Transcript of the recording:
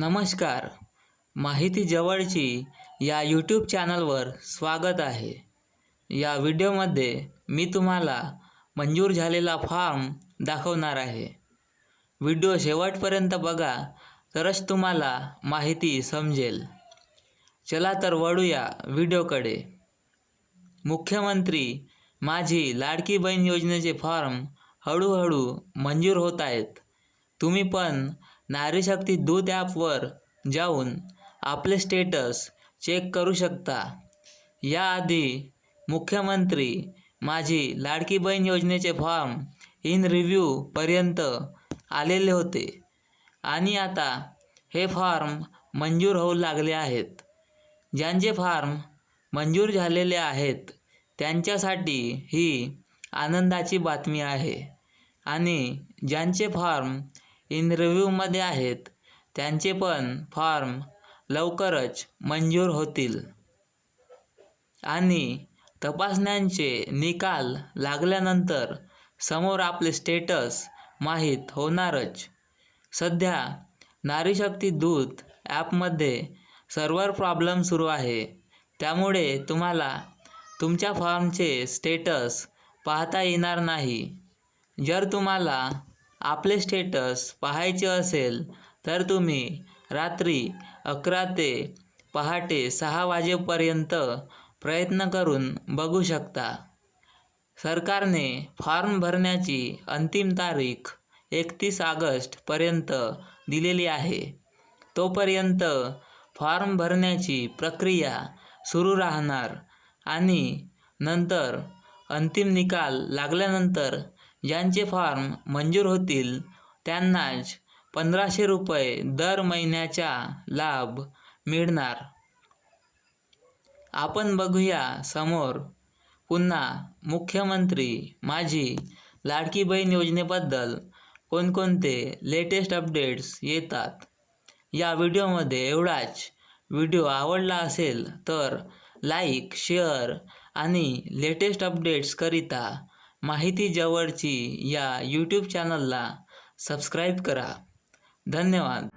नमस्कार. माहिती जवळची या यूट्यूब चॅनलवर स्वागत आहे. या व्हिडिओमध्ये मी तुम्हाला मंजूर झालेला फॉर्म दाखवणार आहे. व्हिडिओ शेवटपर्यंत बघा, तरच तुम्हाला माहिती समजेल. चला तर वळूया व्हिडिओकडे. मुख्यमंत्री माझी लाडकी बहीण योजनेचे फॉर्म हळूहळू मंजूर होत आहेत. तुम्ही पण नारी शक्ती दूत ॲपवर जाऊन आपले स्टेटस चेक करू शकता. याआधी मुख्यमंत्री माझी लाडकी बहीण योजनेचे फॉर्म इन रिव्ह्यूपर्यंत आलेले होते आणि आता हे फॉर्म मंजूर होऊ लागले आहेत. ज्यांचे फॉर्म मंजूर झालेले आहेत त्यांच्यासाठी ही आनंदाची बातमी आहे आणि ज्यांचे फॉर्म इन रिव्ह्यूमध्ये आहेत त्यांचे पण फॉर्म लवकरच मंजूर होतील आणि तपासण्यांचे निकाल लागल्यानंतर समोर आपले स्टेटस माहीत होणारच. सध्या नारी शक्ती दूत ॲपमध्ये सर्व्हर प्रॉब्लेम सुरू आहे, त्यामुळे तुम्हाला तुमच्या फॉर्मचे स्टेटस पाहता येणार नाही. जर तुम्हाला आपले स्टेटस पाहायचे असेल तर तुम्ही रात्री 11 ते पहाटे 6 वाजेपर्यंत प्रयत्न करून बघू शकता. सरकारने फॉर्म भरण्याची अंतिम तारीख 31 ऑगस्टपर्यंत दिलेली आहे. तोपर्यंत फॉर्म भरण्याची प्रक्रिया सुरू राहणार आणि नंतर अंतिम निकाल लागल्यानंतर ज्यांचे फॉर्म मंजूर होतील त्यांनाच 1500 रुपये दर महिन्याचा लाभ मिळणार. आपण बघूया समोर पुन्हा मुख्यमंत्री माझी लाडकी बहीण योजनेबद्दल कोणकोणते लेटेस्ट अपडेट्स येतात. या व्हिडिओमध्ये एवढाच. व्हिडिओ आवडला असेल तर लाईक, शेअर आणि लेटेस्ट अपडेट्सकरिता माहिती जवळची या यूट्यूब चॅनलला सबस्क्राईब करा. धन्यवाद.